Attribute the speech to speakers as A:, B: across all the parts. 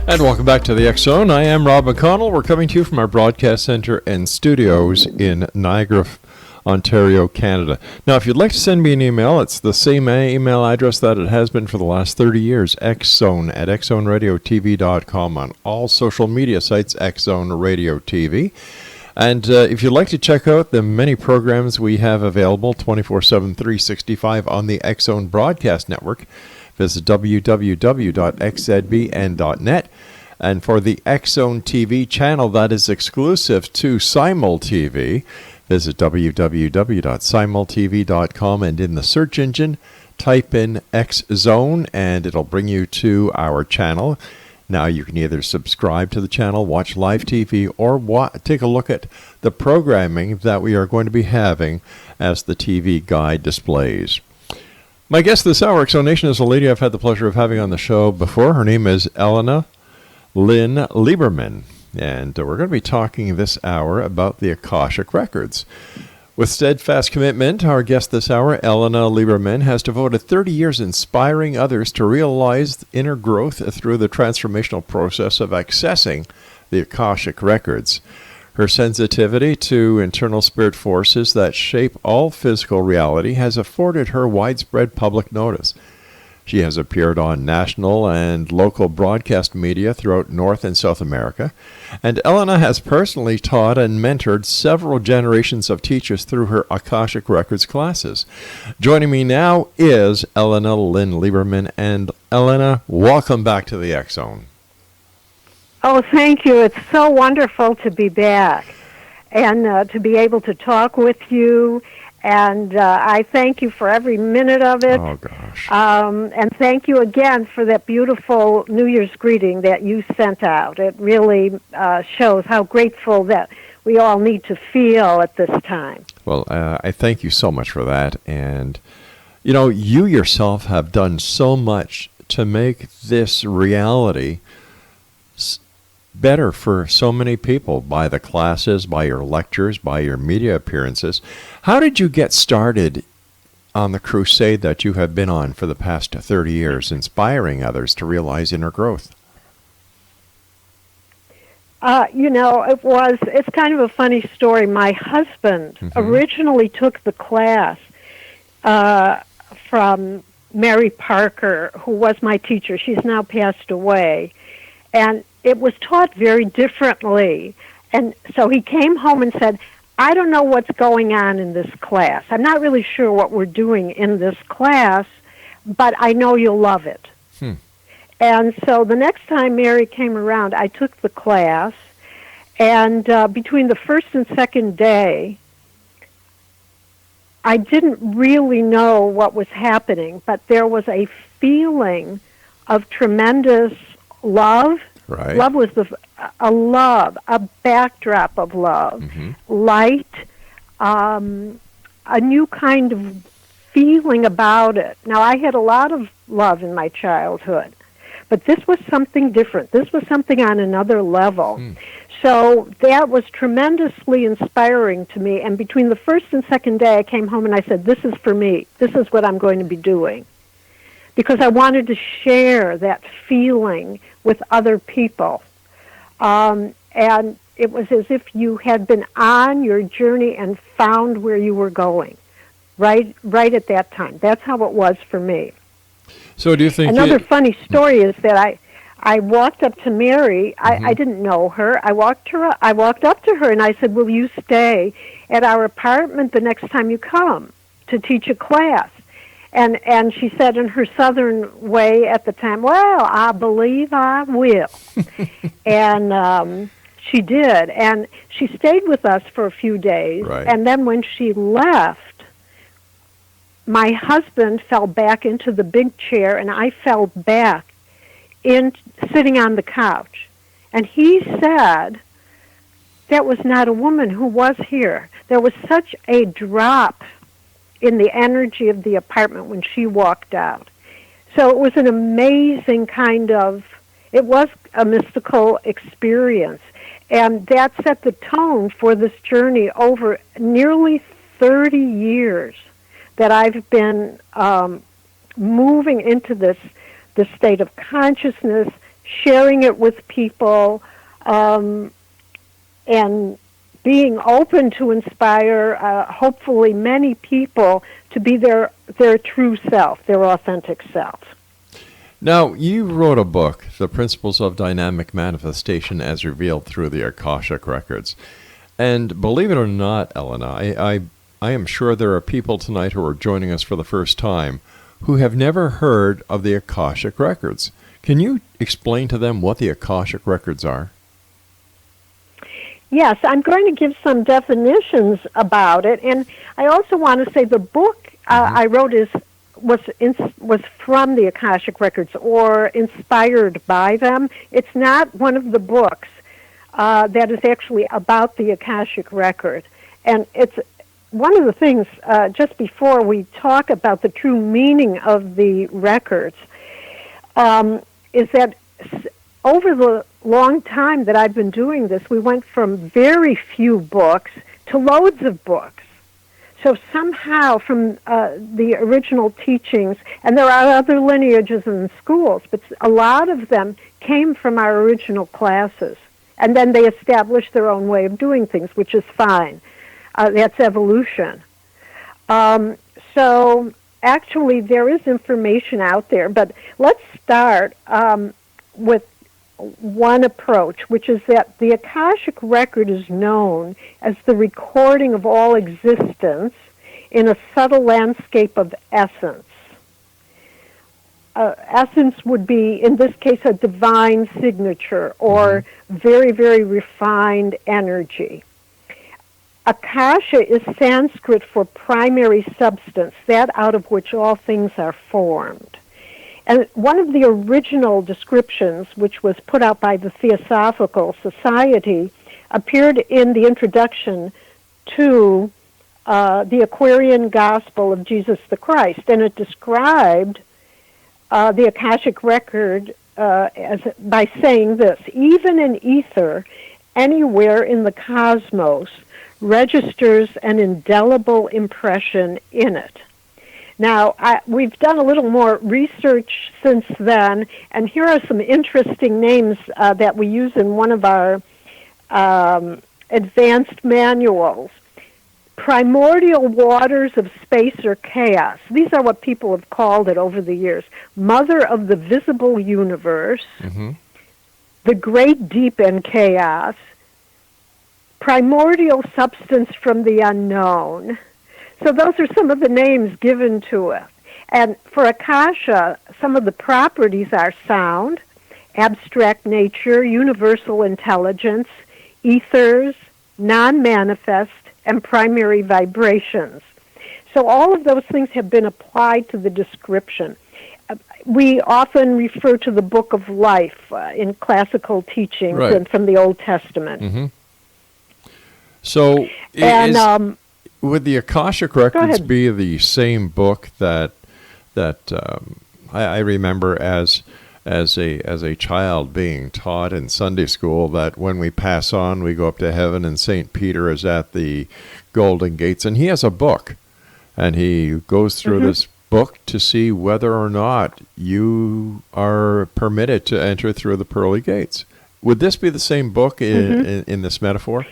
A: And welcome back to the X Zone. I am Rob McConnell. We're coming to you from our broadcast center and studios in Niagara, Ontario, Canada. Now, if you'd like to send me an email, it's the same email address that it has been for the last 30 years, xzone@xzoneradiotv.com, on all social media sites, Xzone Radio TV. And if you'd like to check out the many programs we have available 24/7, 365 on the Xzone Broadcast Network, visit www.xzbn.net. And for the Xzone TV channel that is exclusive to Simul TV, visit www.simultv.com, and in the search engine, type in Xzone, and it'll bring you to our channel. Now you can either subscribe to the channel, watch live TV, or take a look at the programming that we are going to be having as the TV guide displays. My guest this hour, X Zone Nation, is a lady I've had the pleasure of having on the show before. Her name is ELLENA LIEBERMAN, and we're going to be talking this hour about the Akashic Records. With steadfast commitment, our guest this hour, ELLENA LIEBERMAN, has devoted 30 years inspiring others to realize inner growth through the transformational process of accessing the Akashic Records. Her sensitivity to internal spirit forces that shape all physical reality has afforded her widespread public notice. She has appeared on national and local broadcast media throughout North and South America, and ELLENA has personally taught and mentored several generations of teachers through her Akashic Records classes. Joining me now is ELLENA LIEBERMAN, and ELLENA, welcome back to the X Zone.
B: Oh, thank you. It's so wonderful to be back and to be able to talk with you. And I thank you for every minute of it.
A: Oh, gosh.
B: And thank you again for that beautiful New Year's greeting that you sent out. It really shows how grateful that we all need to feel at this time.
A: Well, I thank you so much for that. And, you know, you yourself have done so much to make this reality better for so many people, by the classes, by your lectures, by your media appearances. How did you get started on the crusade that you have been on for the past 30 years, inspiring others to realize inner growth?
B: It's kind of a funny story. My husband originally took the class from Mary Parker, who was my teacher. She's now passed away. And it was taught very differently. And so he came home and said, I don't know what's going on in this class. I'm not really sure what we're doing in this class, but I know you'll love it. And so the next time Mary came around, I took the class, and between the first and second day, I didn't really know what was happening, but there was a feeling of tremendous love.
A: Right.
B: Love was a backdrop of love, light, a new kind of feeling about it. Now, I had a lot of love in my childhood, but this was something different. This was something on another level. So that was tremendously inspiring to me. And between the first and second day, I came home and I said, this is for me. This is what I'm going to be doing. Because I wanted to share that feeling with other people. And it was as if you had been on your journey and found where you were going, right at that time. That's how it was for me.
A: So do you think...
B: Another funny story is that I walked up to Mary. I didn't know her. I walked up to her and I said, will you stay at our apartment the next time you come to teach a class? And she said in her southern way at the time, well, I believe I will. And she did. And she stayed with us for a few days.
A: Right.
B: And then when she left, my husband fell back into the big chair, and I fell back in sitting on the couch. And he said, that was not a woman who was here. There was such a drop in the energy of the apartment when she walked out. So it was an amazing it was a mystical experience. And that set the tone for this journey over nearly 30 years that I've been moving into this state of consciousness, sharing it with people, and being open to inspire, hopefully, many people to be their true self, their authentic self.
A: Now, you wrote a book, The Principles of Dynamic Manifestation as Revealed Through the Akashic Records. And believe it or not, Elena, I am sure there are people tonight who are joining us for the first time who have never heard of the Akashic Records. Can you explain to them what the Akashic Records are?
B: Yes, I'm going to give some definitions about it, and I also want to say the book I wrote was from the Akashic Records or inspired by them. It's not one of the books that is actually about the Akashic Record, and it's one of the things. Just before we talk about the true meaning of the records, is that over the long time that I've been doing this, we went from very few books to loads of books. So somehow from the original teachings, and there are other lineages in schools, but a lot of them came from our original classes. And then they established their own way of doing things, which is fine. That's evolution. So actually there is information out there, but let's start with one approach, which is that the Akashic Record is known as the recording of all existence in a subtle landscape of essence. Essence would be, in this case, a divine signature or very, very refined energy. Akasha is Sanskrit for primary substance, that out of which all things are formed. And one of the original descriptions, which was put out by the Theosophical Society, appeared in the introduction to the Aquarian Gospel of Jesus the Christ, and it described the Akashic Record by saying this: even in ether, anywhere in the cosmos, registers an indelible impression in it. Now, we've done a little more research since then, and here are some interesting names that we use in one of our advanced manuals. Primordial waters of space or chaos. These are what people have called it over the years. Mother of the visible universe, the great deep in chaos, primordial substance from the unknown. So those are some of the names given to it. And for Akasha, some of the properties are sound, abstract nature, universal intelligence, ethers, non-manifest, and primary vibrations. So all of those things have been applied to the description. We often refer to the Book of Life in classical teachings and from the Old Testament.
A: So would the Akashic Records be the same book that I remember as a child being taught in Sunday school, that when we pass on, we go up to heaven, and St. Peter is at the Golden Gates, and he has a book, and he goes through this book to see whether or not you are permitted to enter through the pearly gates. Would this be the same book in this metaphor?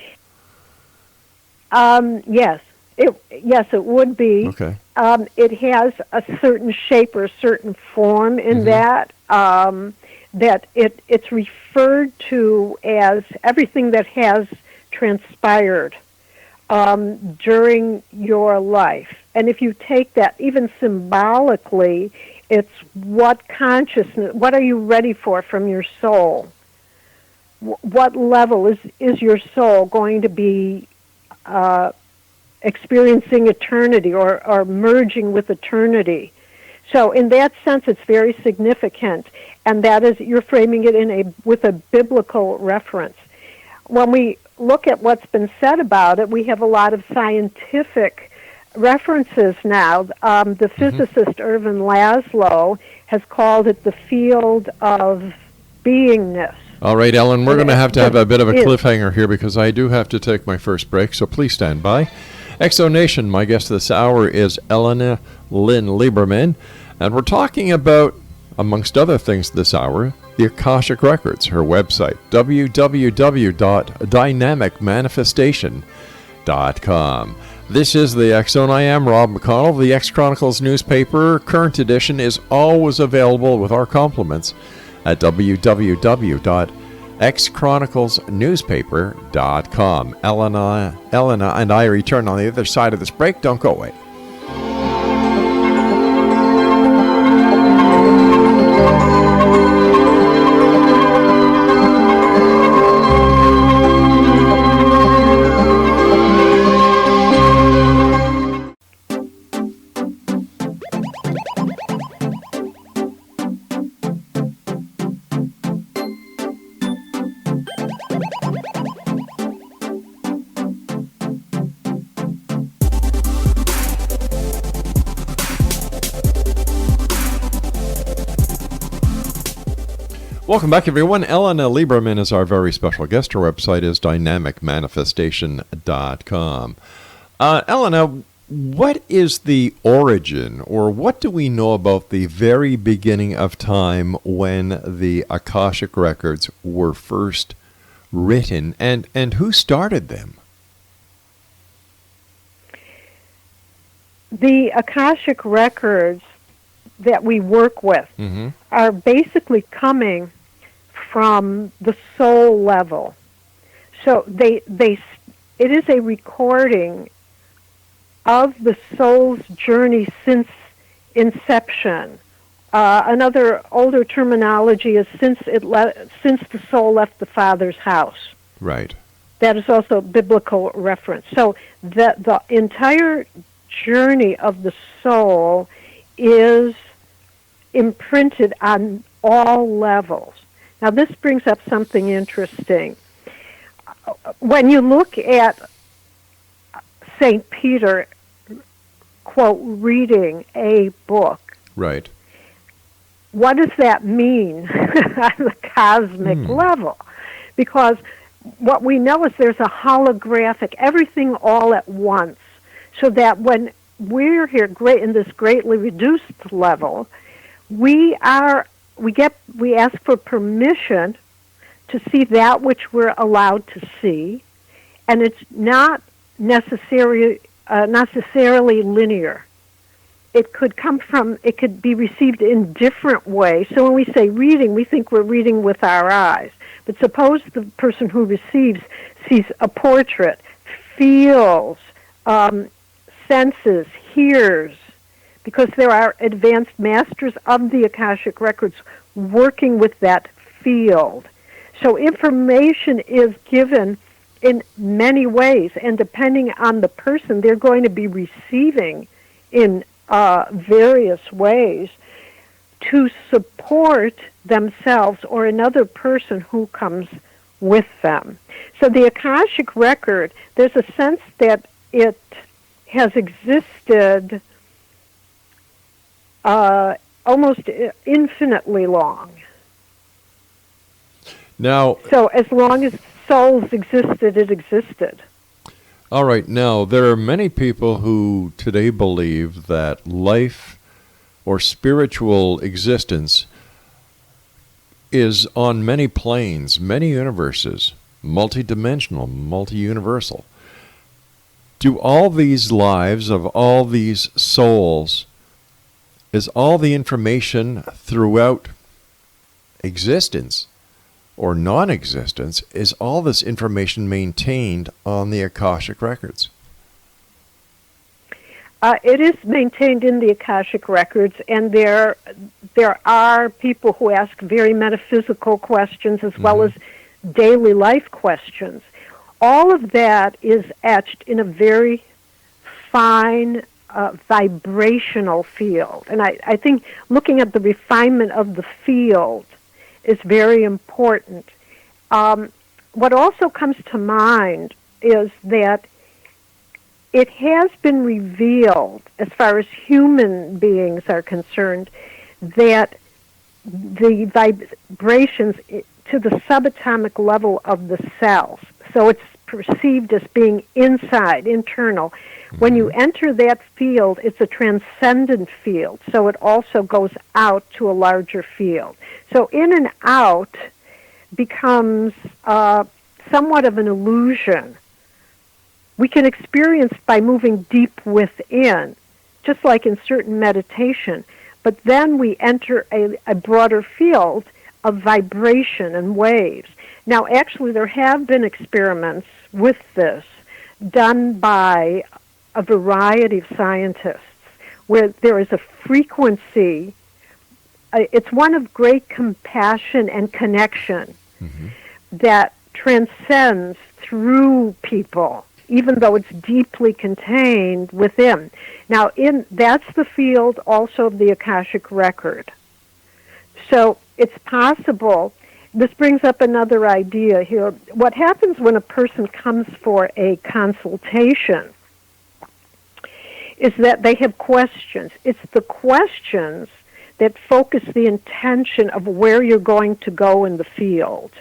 B: Yes. Yes, it would be.
A: Okay.
B: It has a certain shape or a certain form in that it's referred to as everything that has transpired during your life. And if you take that even symbolically, it's what consciousness, what are you ready for from your soul? What level is your soul going to be experiencing eternity or merging with eternity? So in that sense, it's very significant, and that is, you're framing it with a biblical reference. When we look at what's been said about it, we have a lot of scientific references now. The physicist Irvin Laszlo has called it the field of beingness.
A: All right, Ellen, we're going to have a bit of a cliffhanger here because I do have to take my first break, so please stand by. Exo Nation, my guest this hour is ELLENA Lynn Lieberman, and we're talking about, amongst other things this hour, the Akashic Records, her website, www.dynamicmanifestation.com. This is the X Zone. I am Rob McConnell. The X Chronicles newspaper, current edition, is always available with our compliments at www.xchroniclesnewspaper.com. Elena and I return on the other side of this break. Don't go away. Welcome back, everyone. Elena Lieberman is our very special guest. Her website is dynamicmanifestation.com. Elena, what is the origin, or what do we know about the very beginning of time when the Akashic Records were first written, and who started them?
B: The Akashic Records that we work with are basically coming from the soul level. So it is a recording of the soul's journey since inception. Another older terminology is since the soul left the Father's house.
A: Right.
B: That is also a biblical reference. So the entire journey of the soul is imprinted on all levels. Now, this brings up something interesting. When you look at St. Peter, quote, reading a book,
A: right,
B: what does that mean on the cosmic level? Because what we know is there's a holographic, everything all at once, so that when we're here in this greatly reduced level, we ask for permission to see that which we're allowed to see, and it's not necessarily linear. It could be received in different ways. So when we say reading, we think we're reading with our eyes. But suppose the person who receives sees a portrait, feels, senses, hears, because there are advanced masters of the Akashic Records working with that field. So information is given in many ways, and depending on the person, they're going to be receiving in various ways to support themselves or another person who comes with them. So the Akashic Record, there's a sense that it has existed almost infinitely long.
A: Now,
B: so as long as souls existed, it existed.
A: All right. Now, there are many people who today believe that life or spiritual existence is on many planes, many universes, multidimensional, multi-universal. Do all these lives of all these souls, is all the information throughout existence or non-existence, is all this information maintained on the Akashic Records?
B: It is maintained in the Akashic Records, and there are people who ask very metaphysical questions as well as daily life questions. All of that is etched in a very fine vibrational field. And I think looking at the refinement of the field is very important. What also comes to mind is that it has been revealed, as far as human beings are concerned, that the vibrations to the subatomic level of the cells, so it's perceived as being inside, internal, When you enter that field, it's a transcendent field, so it also goes out to a larger field. So in and out becomes somewhat of an illusion. We can experience by moving deep within, just like in certain meditation, but then we enter a broader field of vibration and waves. Now, actually, there have been experiments with this done by a variety of scientists where there is a frequency. It's one of great compassion and connection that transcends through people, even though it's deeply contained within. Now, that's the field also of the Akashic Record. So it's possible. This brings up another idea here. What happens when a person comes for a consultation is that they have questions. It's the questions that focus the intention of where you're going to go in the field.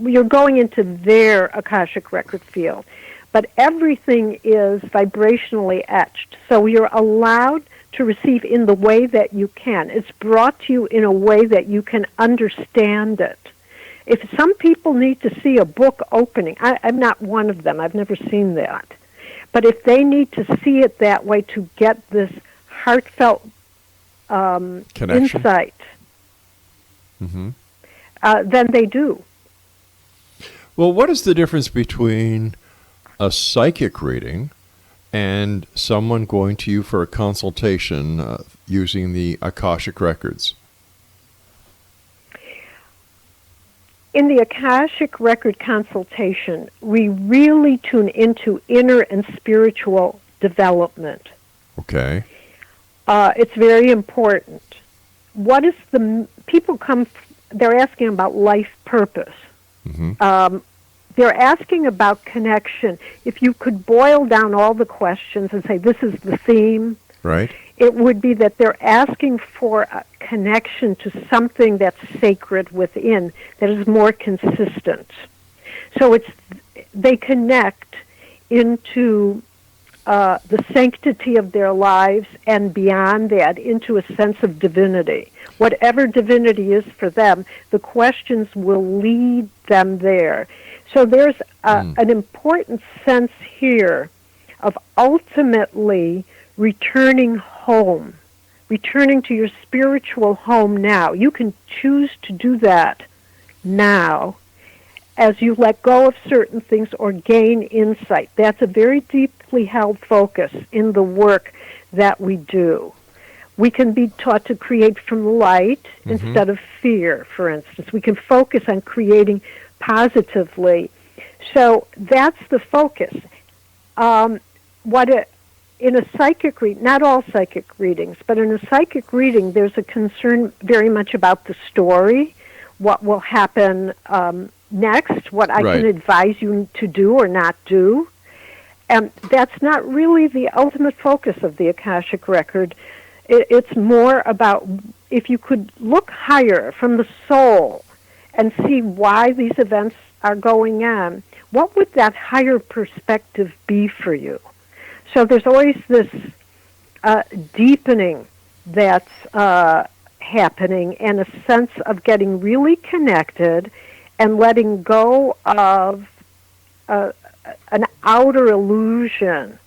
B: You're going into their Akashic Record field. But everything is vibrationally etched. So you're allowed to receive in the way that you can. It's brought to you in a way that you can understand it. If some people need to see a book opening, I'm not one of them. I've never seen that. But if they need to see it that way to get this heartfelt insight, then they do.
A: Well, what is the difference between a psychic reading and someone going to you for a consultation using the Akashic Records?
B: In the Akashic Record consultation, we really tune into inner and spiritual development.
A: Okay.
B: It's very important. What is people come, they're asking about life purpose. They're asking about connection. If you could boil down all the questions and say, this is the theme,
A: right,
B: it would be that they're asking for a connection to something that's sacred within, that is more consistent. So they connect into the sanctity of their lives and beyond that into a sense of divinity. Whatever divinity is for them, the questions will lead them there. So there's an important sense here of ultimately returning home, returning to your spiritual home now. You can choose to do that now as you let go of certain things or gain insight. That's a very deeply held focus in the work that we do. We can be taught to create from light instead of fear, for instance. We can focus on creating positively. So that's the focus. In a psychic reading, not all psychic readings, but in a psychic reading, there's a concern very much about the story, what will happen next, what I can advise you to do or not do. And that's not really the ultimate focus of the Akashic Record. It's more about if you could look higher from the soul and see why these events are going on, what would that higher perspective be for you? So there's always this deepening that's happening and a sense of getting really connected and letting go of an outer illusion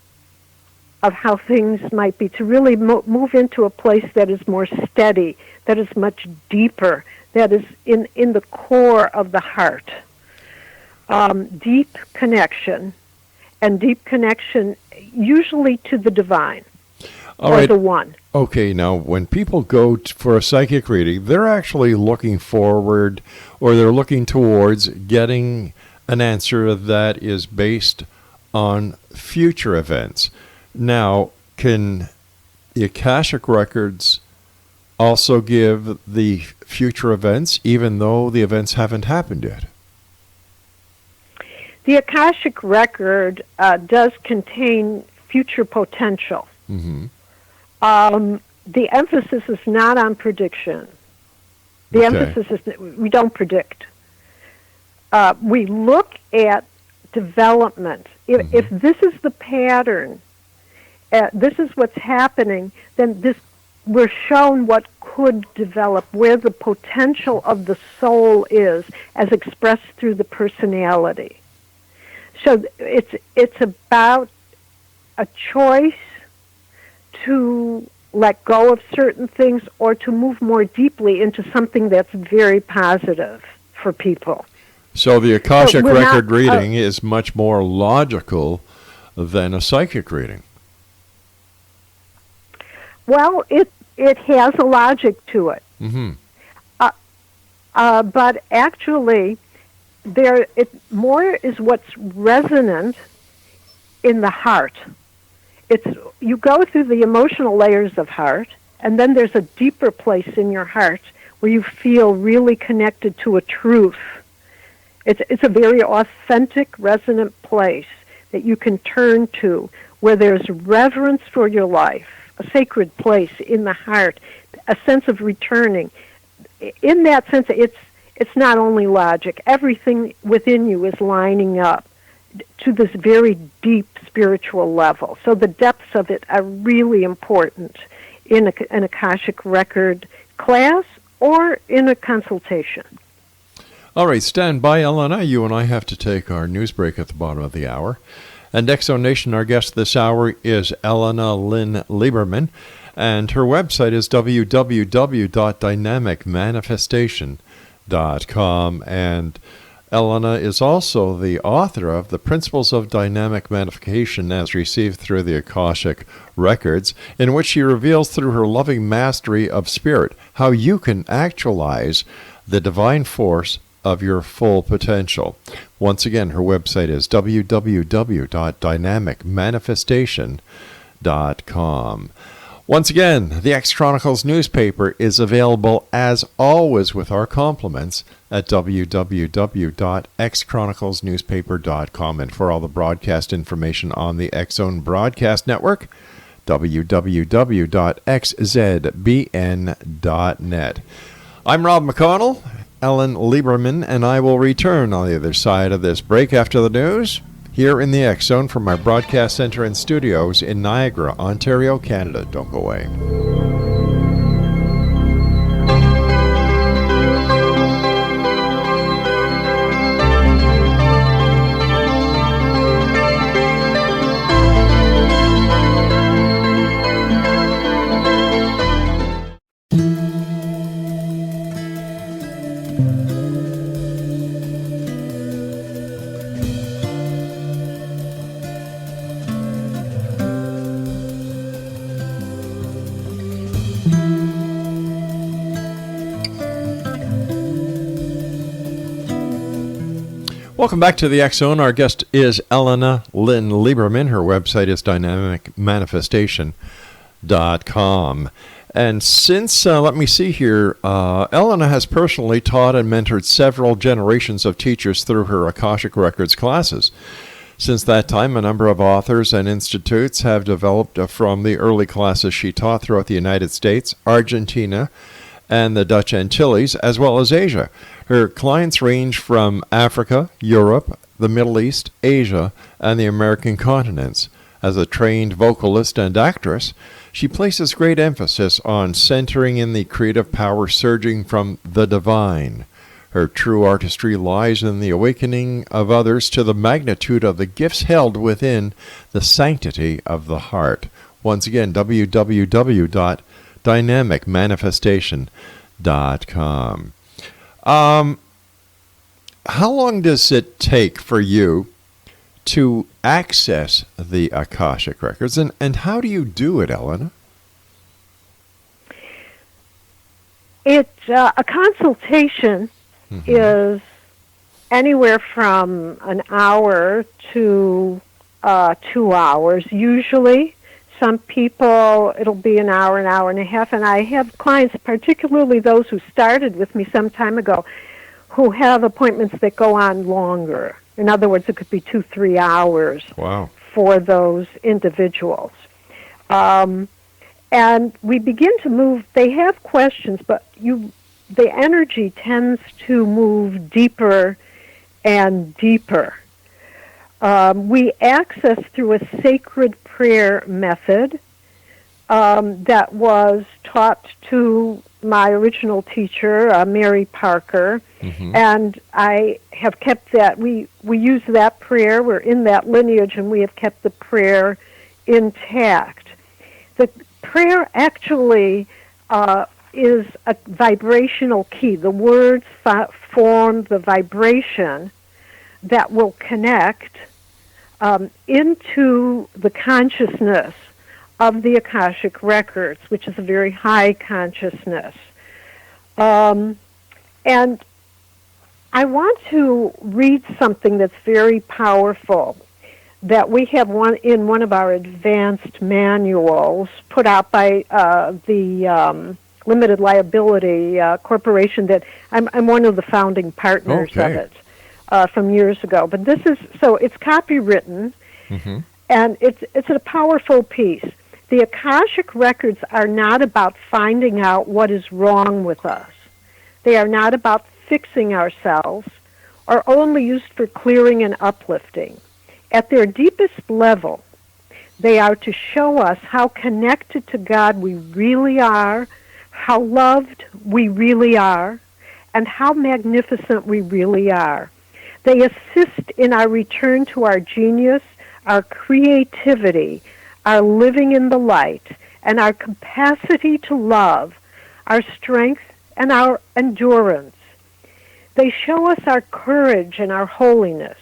B: of how things might be, to really move into a place that is more steady, that is much deeper, that is in the core of the heart. Deep connection, and deep connection usually to the divine, or the one.
A: Okay, now when people go for a psychic reading, they're actually looking forward, or they're looking towards getting an answer that is based on future events. Now, can the Akashic Records also give the future events, even though the events haven't happened yet?
B: The Akashic Record does contain future potential. The emphasis is not on prediction. The emphasis is we don't predict. We look at development. If this is the pattern, this is what's happening, then we're shown what could develop, where the potential of the soul is as expressed through the personality. So it's about a choice to let go of certain things or to move more deeply into something that's very positive for people.
A: So the Akashic record reading is much more logical than a psychic reading.
B: Well, it has a logic to it.
A: Mm-hmm.
B: But actually, it more is what's resonant in the heart. You go through the emotional layers of heart, and then there's a deeper place in your heart where you feel really connected to a truth. It's a very authentic, resonant place that you can turn to, where there's reverence for your life, a sacred place in the heart, a sense of returning. In that sense, it's not only logic. Everything within you is lining up to this very deep spiritual level. So the depths of it are really important in an Akashic record class or in a consultation.
A: All right, stand by, Elena. You and I have to take our news break at the bottom of the hour. And Exo Nation, our guest this hour is Elena Lynn Lieberman, and her website is www.dynamicmanifestation.com. And Elena is also the author of The Principles of Dynamic Manifestation as Received Through the Akashic Records, in which she reveals through her loving mastery of spirit how you can actualize the divine force of your full potential. Once again, her website is www.dynamicmanifestation.com. Once again, the X Chronicles newspaper is available as always with our compliments at www.xchroniclesnewspaper.com. And for all the broadcast information on the X Zone Broadcast Network, www.xzbn.net. I'm Rob McConnell, Ellen Lieberman, and I will return on the other side of this break after the news here in the X Zone from our broadcast center and studios in Niagara, Ontario, Canada. Don't go away. Welcome back to the X Zone. Our guest is Elena Lynn Lieberman. Her website is dynamicmanifestation.com. And since, let me see here, Elena has personally taught and mentored several generations of teachers through her Akashic Records classes. Since that time, a number of authors and institutes have developed from the early classes she taught throughout the United States, Argentina, and the Dutch Antilles, as well as Asia. Her clients range from Africa, Europe, the Middle East, Asia, and the American continents. As a trained vocalist and actress, she places great emphasis on centering in the creative power surging from the divine. Her true artistry lies in the awakening of others to the magnitude of the gifts held within the sanctity of the heart. Once again, www.dynamicmanifestation.com. How long does it take for you to access the Akashic Records, and how do you do it, Elena?
B: A consultation is anywhere from an hour to 2 hours. Usually, some people, it'll be an hour and a half, and I have clients, particularly those who started with me some time ago, who have appointments that go on longer. In other words, it could be 2-3 hours.
A: Wow.
B: For those individuals. And we begin to move. They have questions, but the energy tends to move deeper and deeper. We access through a sacred prayer method that was taught to my original teacher, Mary Parker, and I have kept that. We use that prayer. We're in that lineage, and we have kept the prayer intact. The prayer actually is a vibrational key. The words form the vibration that will connect into the consciousness of the Akashic Records, which is a very high consciousness. And I want to read something that's very powerful that we have in one of our advanced manuals put out by the Limited Liability Corporation that I'm one of the founding partners of it from years ago. But this is, so it's copywritten, and it's a powerful piece. The Akashic Records are not about finding out what is wrong with us. They are not about fixing ourselves, or only used for clearing and uplifting. At their deepest level, they are to show us how connected to God we really are, how loved we really are, and how magnificent we really are. They assist in our return to our genius, our creativity, our living in the light, and our capacity to love, our strength, and our endurance. They show us our courage and our holiness.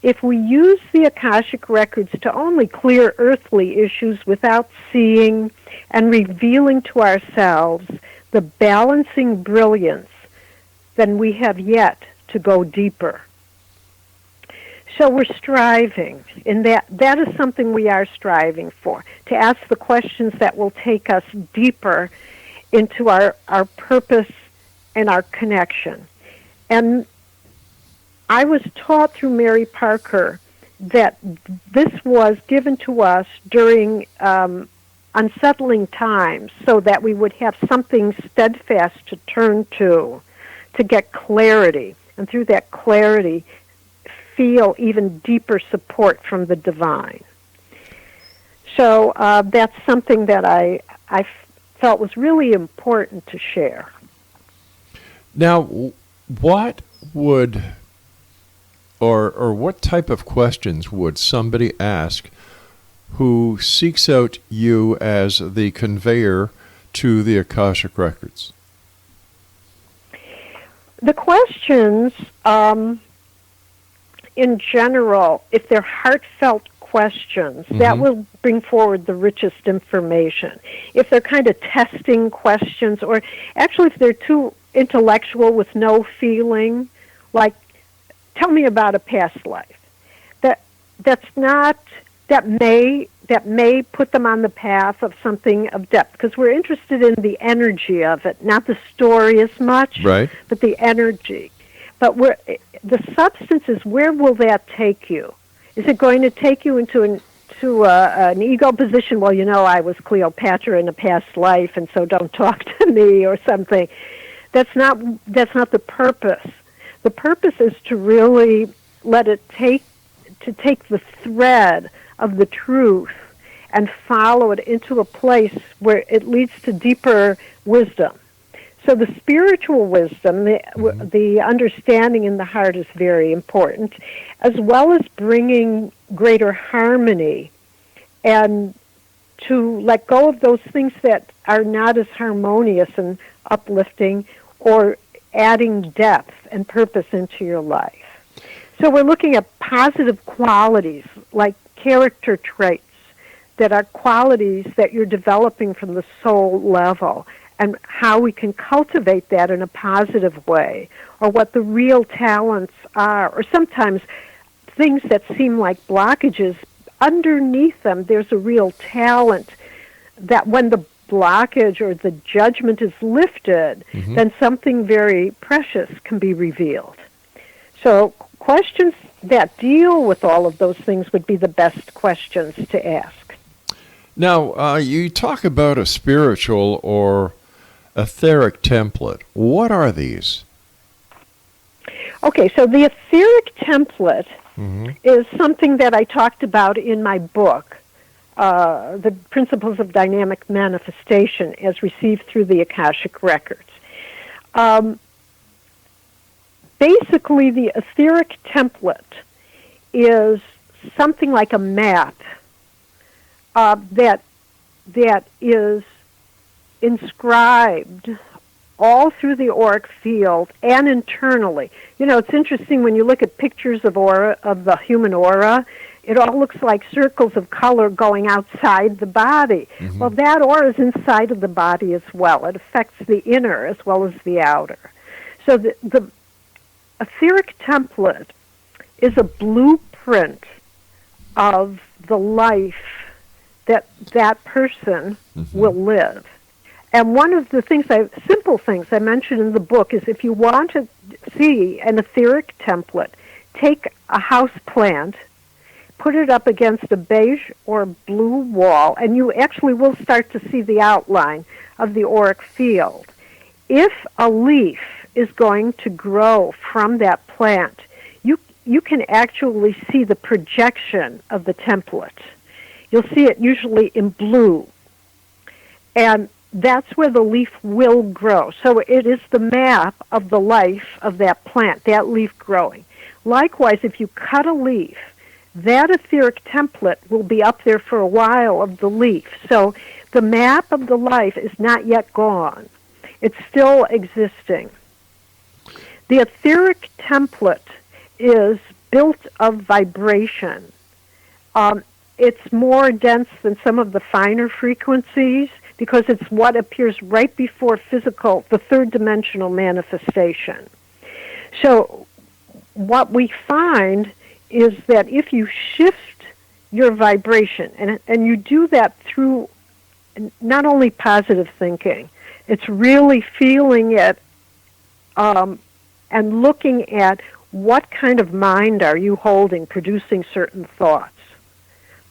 B: If we use the Akashic Records to only clear earthly issues without seeing and revealing to ourselves the balancing brilliance, then we have yet to go deeper. So we're striving, and that is something we are striving for, to ask the questions that will take us deeper into our purpose and our connection. And I was taught through Mary Parker that this was given to us during unsettling times so that we would have something steadfast to turn to get clarity. And through that clarity, feel even deeper support from the divine. So that's something that I felt was really important to share.
A: Now, what would, or what type of questions would somebody ask who seeks out you as the conveyor to the Akashic Records?
B: The questions, in general, if they're heartfelt questions, that will bring forward the richest information. If they're kind of testing questions, or actually if they're too intellectual with no feeling, like, tell me about a past life, that may put them on the path of something of depth, because we're interested in the energy of it, not the story as much,
A: right, but
B: the energy. But the substance is, where will that take you? Is it going to take you into an ego position? Well, I was Cleopatra in a past life, and so don't talk to me, or something. That's not the purpose. The purpose is to really let it take the thread of the truth and follow it into a place where it leads to deeper wisdom. So the spiritual wisdom, the understanding in the heart is very important, as well as bringing greater harmony and to let go of those things that are not as harmonious and uplifting, or adding depth and purpose into your life. So we're looking at positive qualities, like character traits, that are qualities that you're developing from the soul level, and how we can cultivate that in a positive way, or what the real talents are, or sometimes things that seem like blockages, underneath them there's a real talent that when the blockage or the judgment is lifted, then something very precious can be revealed. So questions that deal with all of those things would be the best questions to ask.
A: Now, you talk about a spiritual or etheric template. What are these?
B: Okay, so the etheric template is something that I talked about in my book, The Principles of Dynamic Manifestation as Received Through the Akashic Records. Basically, the etheric template is something like a map that is inscribed all through the auric field and internally. You know, it's interesting when you look at pictures of the human aura, it all looks like circles of color going outside the body. Well, that aura is inside of the body as well. It affects the inner as well as the outer. So the etheric template is a blueprint of the life that that person will live. And one of the simple things I mentioned in the book is if you want to see an etheric template, take a house plant, put it up against a beige or blue wall, and you actually will start to see the outline of the auric field. If a leaf is going to grow from that plant, you can actually see the projection of the template. You'll see it usually in blue. And that's where the leaf will grow. So it is the map of the life of that plant, that leaf growing. Likewise, if you cut a leaf, that etheric template will be up there for a while of the leaf. So the map of the life is not yet gone. It's still existing. The etheric template is built of vibration. It's more dense than some of the finer frequencies because it's what appears right before physical, the third-dimensional manifestation. So what we find is that if you shift your vibration, and you do that through not only positive thinking, it's really feeling it and looking at what kind of mind are you holding, producing certain thoughts.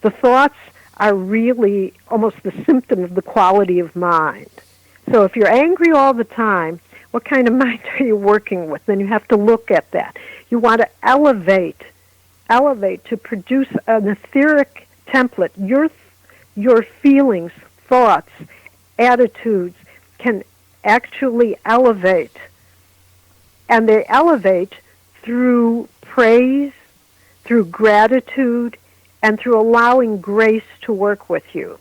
B: The thoughts are really almost the symptom of the quality of mind. So if you're angry all the time, what kind of mind are you working with? Then you have to look at that. You want to elevate to produce an etheric template. Your feelings, thoughts, attitudes can actually elevate. And they elevate through praise, through gratitude, and through allowing grace to work with you.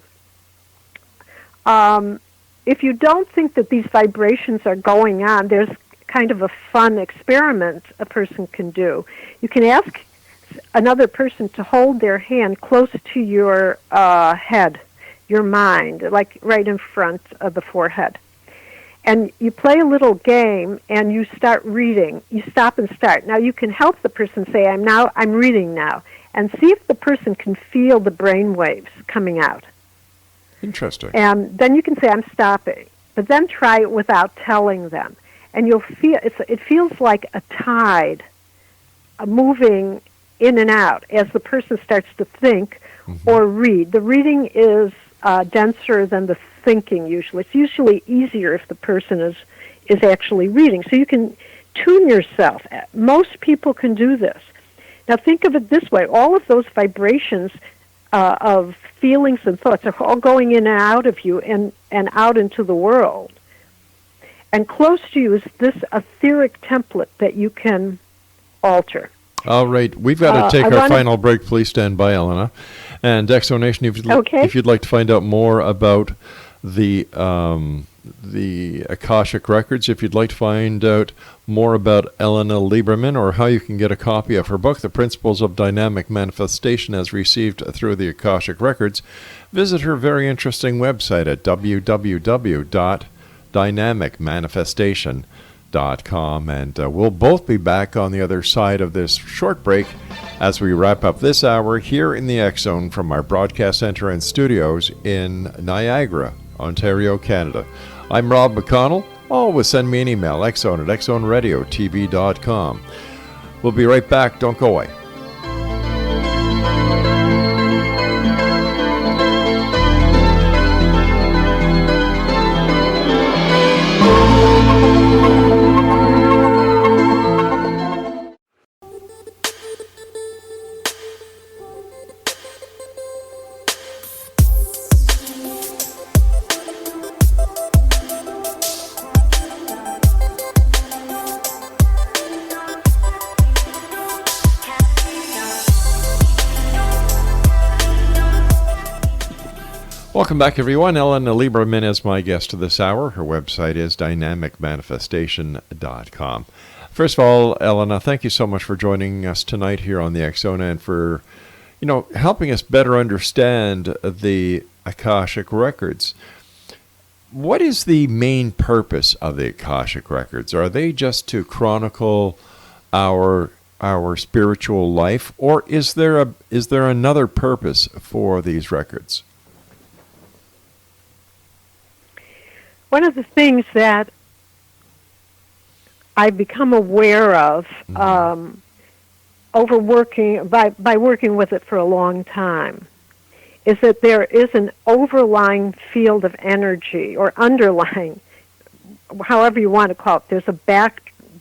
B: If you don't think that these vibrations are going on, there's kind of a fun experiment a person can do. You can ask another person to hold their hand close to your head, your mind, like right in front of the forehead. And you play a little game, and you start reading. You stop and start. Now, you can help the person say, I'm reading now, and see if the person can feel the brain waves coming out.
A: Interesting.
B: And then you can say, I'm stopping. But then try it without telling them. And you'll feel, it feels like a tide moving in and out as the person starts to think or read. The reading is denser than the thinking usually. It's usually easier if the person is actually reading. So you can tune yourself. Most people can do this. Now think of it this way. All of those vibrations of feelings and thoughts are all going in and out of you and out into the world. And close to you is this etheric template that you can alter.
A: All right. We've got to take our final break. Please stand by, ELLENA. And Exonation, if you'd like to find out more about the Akashic Records, if you'd like to find out more about ELLENA Lieberman or how you can get a copy of her book, The Principles of Dynamic Manifestation as Received Through the Akashic Records, visit her very interesting website at www.dynamicmanifestation.com. And we'll both be back on the other side of this short break as we wrap up this hour here in the X Zone from our broadcast center and studios in Niagara, Ontario, Canada. I'm Rob McConnell. Always send me an email, xzone@xzoneradiotv.com. We'll be right back. Don't go away. Welcome back, everyone. ELLENA LIEBERMAN is my guest this hour. Her website is dynamicmanifestation.com. First of all, ELLENA, thank you so much for joining us tonight here on the X-Zone and for, helping us better understand the Akashic Records. What is the main purpose of the Akashic Records? Are they just to chronicle our spiritual life, or is there another purpose for these records?
B: One of the things that I've become aware of overworking by working with it for a long time is that there is an overlying field of energy, or underlying, however you want to call it. There's a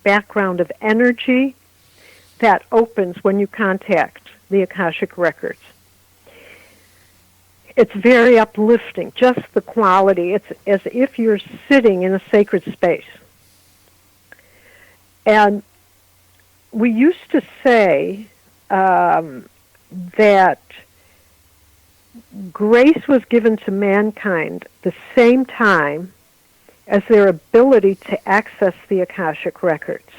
B: background of energy that opens when you contact the Akashic Records. It's very uplifting, just the quality. It's as if you're sitting in a sacred space. And we used to say that grace was given to mankind the same time as their ability to access the Akashic Records.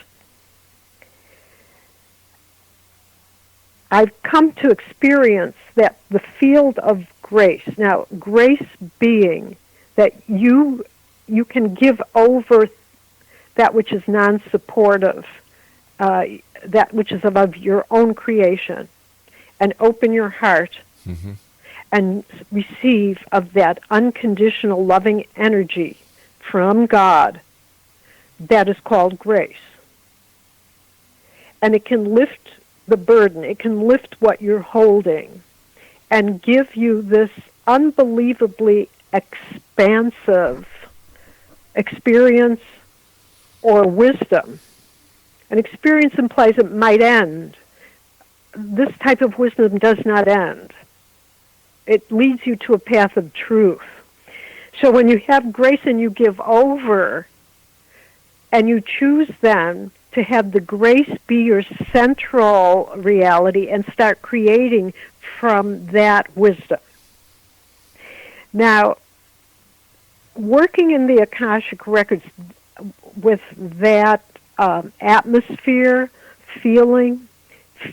B: I've come to experience that the field of grace, now grace being that you can give over that which is non-supportive, that which is of your own creation, and open your heart and receive of that unconditional loving energy from God that is called grace. And it can lift the burden, it can lift what you're holding, and give you this unbelievably expansive experience or wisdom. An experience implies it might end. This type of wisdom does not end. It leads you to a path of truth. So when you have grace and you give over, and you choose then to have the grace be your central reality and start creating from that wisdom. Now, working in the Akashic Records with that atmosphere, feeling,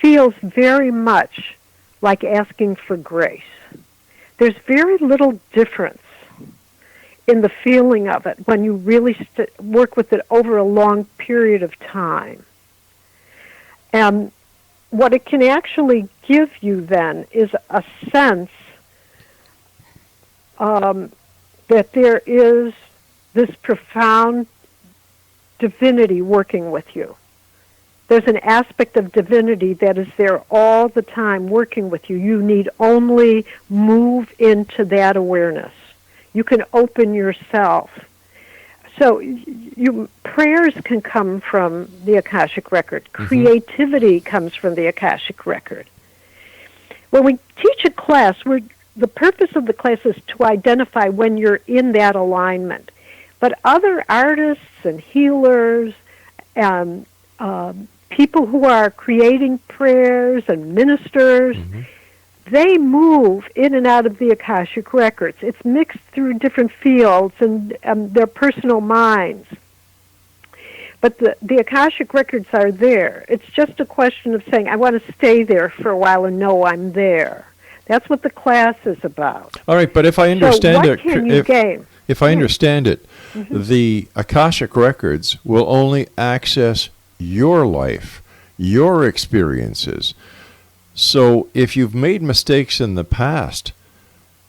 B: feels very much like asking for grace. There's very little difference in the feeling of it when you really work with it over a long period of time. And what it can actually give you then is a sense that there is this profound divinity working with you. There's an aspect of divinity that is there all the time working with you. You need only move into that awareness. You can open yourself. So prayers can come from the Akashic Record. Creativity comes from the Akashic Record. When we teach a class, the purpose of the class is to identify when you're in that alignment. But other artists and healers and people who are creating prayers and ministers, they move in and out of the Akashic Records. It's mixed through different fields and their personal minds. But the Akashic Records are there. It's just a question of saying, I want to stay there for a while and know I'm there. That's what the class is about.
A: All right, but if I understand
B: what can you gain?
A: If I understand it, the Akashic Records will only access your life, your experiences. So if you've made mistakes in the past,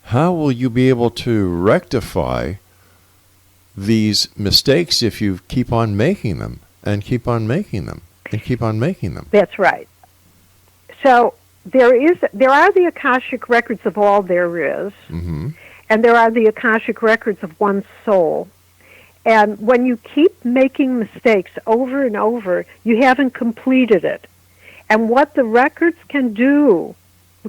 A: how will you be able to rectify these mistakes if you keep on making them and keep on making them and keep on making them?
B: That's right. So there are the Akashic Records of all there is, and there are the Akashic Records of one's soul. And when you keep making mistakes over and over, you haven't completed it. And what the records can do,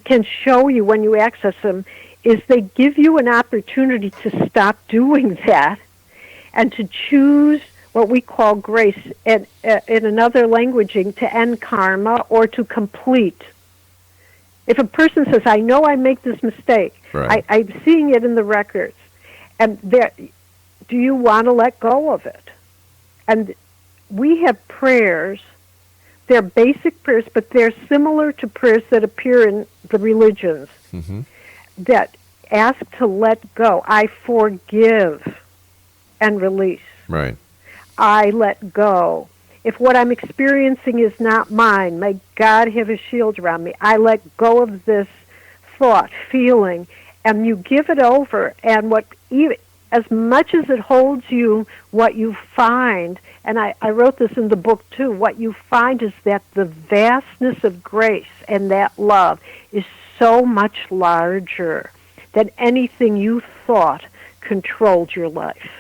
B: can show you when you access them, is they give you an opportunity to stop doing that and to choose what we call grace, and in another languaging, to end karma or to complete. If a person says, I know I make this mistake,
A: Right.
B: I'm seeing it in the records. And do you want to let go of it? And we have prayers. They're basic prayers, but they're similar to prayers that appear in the religions that ask to let go. I forgive and release.
A: Right.
B: I let go. If what I'm experiencing is not mine, may God have a shield around me. I let go of this thought, feeling, and you give it over. And as much as it holds you, what you find, and I wrote this in the book too, what you find is that the vastness of grace and that love is so much larger than anything you thought controlled your life.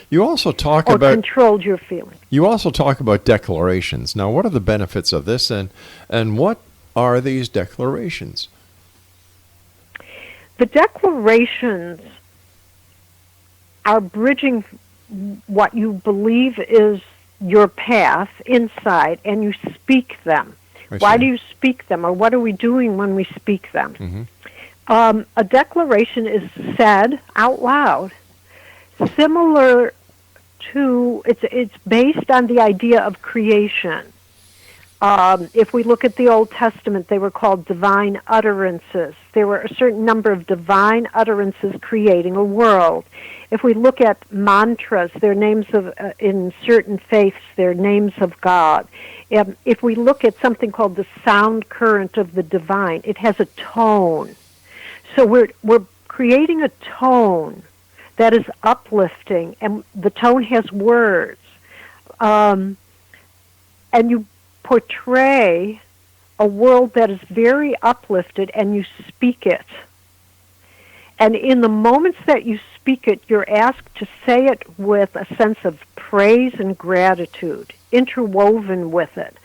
A: You also talk
B: or
A: about
B: controlled your feelings.
A: You also talk about declarations. Now, what are the benefits of this, and what are these declarations?
B: The declarations are bridging what you believe is your path inside, and you speak them. Why do you speak them, or what are we doing when we speak them? A declaration is said out loud, similar to, it's based on the idea of creation. If we look at the Old Testament, they were called divine utterances. There were a certain number of divine utterances creating a world. If we look at mantras, they're names of, in certain faiths, they're names of God. If we look at something called the sound current of the divine, it has a tone. So we're creating a tone that is uplifting, and the tone has words. And you portray a world that is very uplifted, and you speak it. And in the moments that you speak it, you're asked to say it with a sense of praise and gratitude interwoven with it.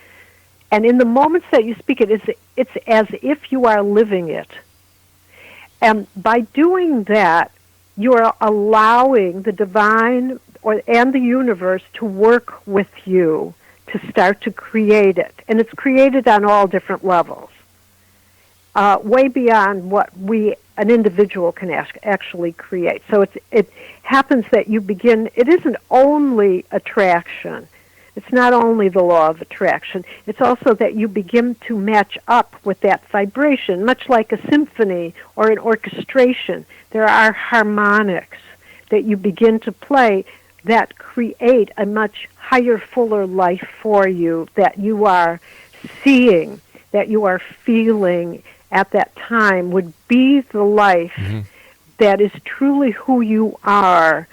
B: And in the moments that you speak it, it's as if you are living it. And by doing that, you're allowing the divine and the universe to work with you to start to create it. And it's created on all different levels, way beyond what an individual can actually create. So it happens that you begin, it isn't only attraction. It's not only the law of attraction. It's also that you begin to match up with that vibration, much like a symphony or an orchestration. There are harmonics that you begin to play that create a much higher, fuller life for you, that you are seeing, that you are feeling at that time would be the life that is truly who you are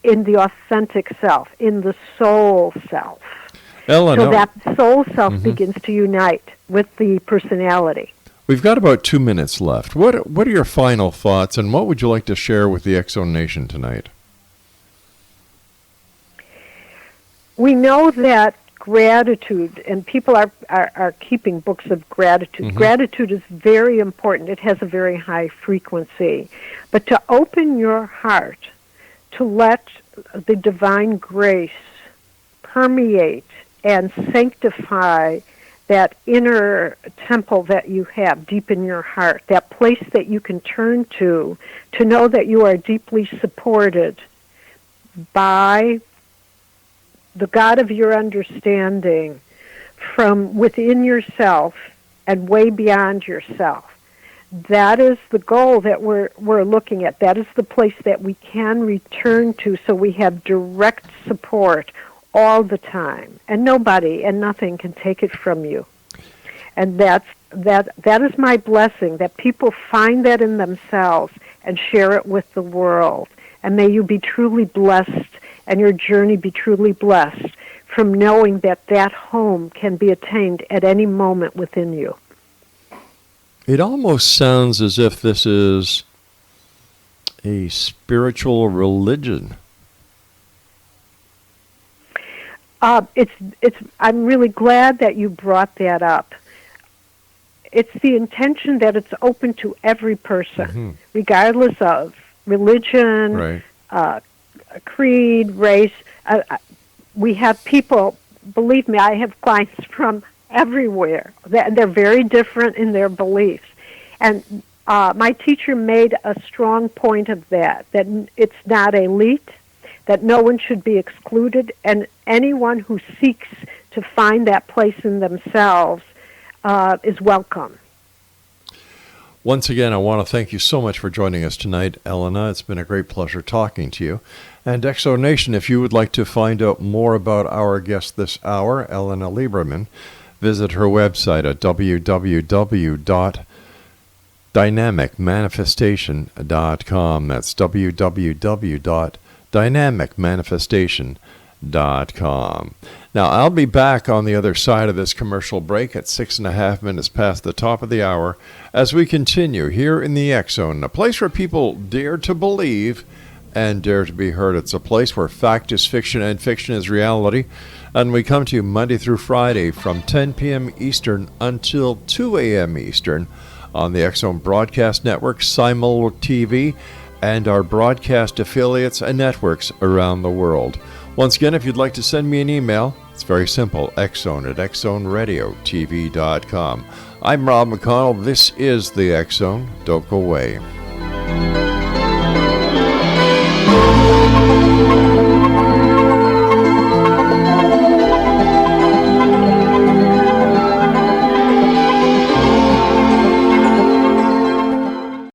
B: in the authentic self, in the soul self.
A: ELLENA,
B: so that soul self begins to unite with the personality.
A: We've got about 2 minutes left. What are your final thoughts, and what would you like to share with the X-Zone Nation tonight?
B: We know that gratitude, and people are keeping books of gratitude. Gratitude is very important. It has a very high frequency. But to open your heart, to let the divine grace permeate and sanctify that inner temple that you have deep in your heart, that place that you can turn to know that you are deeply supported by the God of your understanding from within yourself and way beyond yourself. That is the goal that we're looking at. That is the place that we can return to, so we have direct support all the time. And nobody and nothing can take it from you. And that is my blessing, that people find that in themselves and share it with the world. And may you be truly blessed, and your journey be truly blessed from knowing that that home can be attained at any moment within you.
A: It almost sounds as if this is a spiritual religion.
B: I'm really glad that you brought that up. It's the intention that it's open to every person, regardless of religion, creed, race. We have people, believe me, I have clients from everywhere. They're very different in their beliefs. And My teacher made a strong point of that it's not elite, that no one should be excluded, and anyone who seeks to find that place in themselves is welcome.
A: Once again, I want to thank you so much for joining us tonight, ELLENA. It's been a great pleasure talking to you. And XO Nation, if you would like to find out more about our guest this hour, ELLENA LIEBERMAN, visit her website at www.dynamicmanifestation.com. That's www.dynamicmanifestation.com. Now, I'll be back on the other side of this commercial break at 6.5 minutes past the top of the hour as we continue here in the X Zone, a place where people dare to believe and dare to be heard. It's a place where fact is fiction and fiction is reality. And we come to you Monday through Friday from 10 p.m. Eastern until 2 a.m. Eastern on the X Zone Broadcast Network, Simul TV, and our broadcast affiliates and networks around the world. Once again, if you'd like to send me an email, it's very simple, xzone@xzoneradiotv.com. I'm Rob McConnell. This is the X Zone. Don't go away.